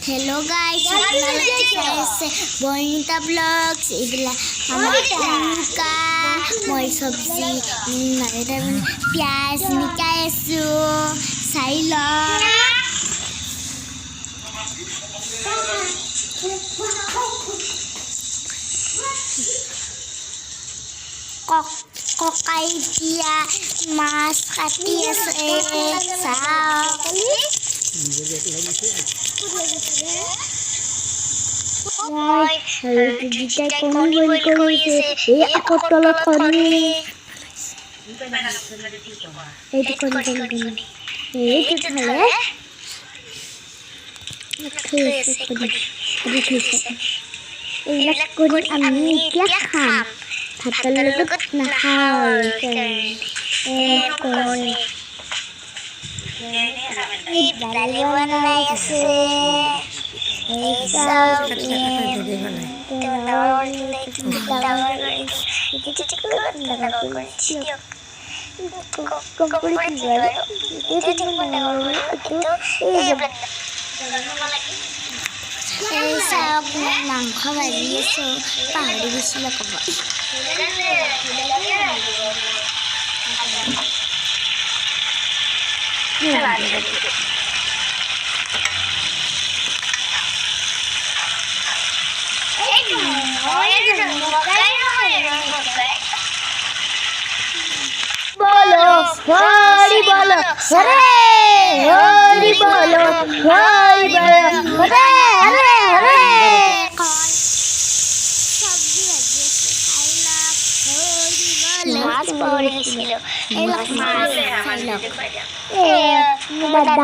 Hello guys, Bonita Vlogs. Itulah buka moi sabji nada pyaz nikaisu sailo kokai dia mas kati sao Moi, kita koni se aku tolak koni. Itu koni. Itu thale. Ini koni ami kya kham. Phatal lagat nahal. Koni. Daliwan naise. Bolo, hari bolo, hare, hari bolo, hari bolo, hare, hare. Mas boli silo, elak mas silo.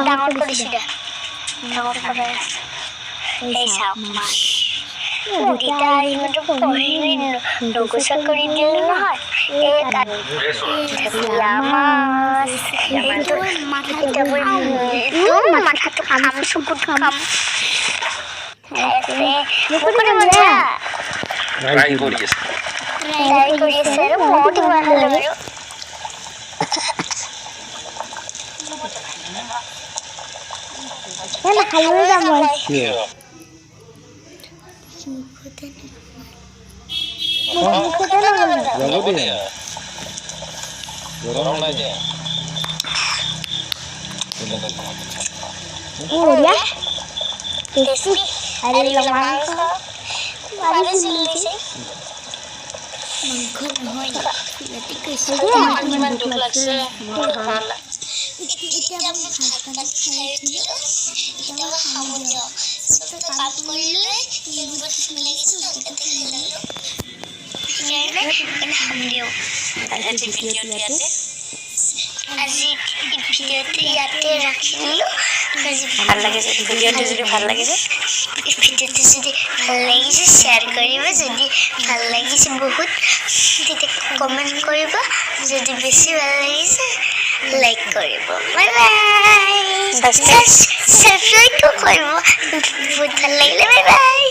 Dangot ko disida. Dangot ko dahil. Sao mas. Ditarik untuk poin, logo sekali dulu lah. Kan, yamas, itu mata tu kamu sebut kamu. Bukan mana? Try Koreas. Try Koreas saya mau di mana dulu? Mana kalau kamu? Iya. Lalu dia. Dorong aja. Ya. Crispy. Ada mangko. Ada sini. Mangko hoy. Nanti crispy. Teman-teman kelasnya. Kita makan sayur. Kita hamil. Sudah kapulnya. Yang buat lagi sudah ketinggalan. Alhamdulillah. Ada video lihat. Aziz video lihat rakhilu. ভাল লাগিছে ভিডিওটো যদি ভাল লাগিছে ভিডিওটো যদি ভাল লাগিছে শেয়ার কৰিবা যদি ভাল লাগিছে বহুত তেতিয়া কমেন্ট কৰিবা যদি বেছি ভাল লাগিছে লাইক কৰিবা বাই বাই সাবস্ক্ৰাইব কৰিবা বহুত ভাল লাগিলে বাই বাই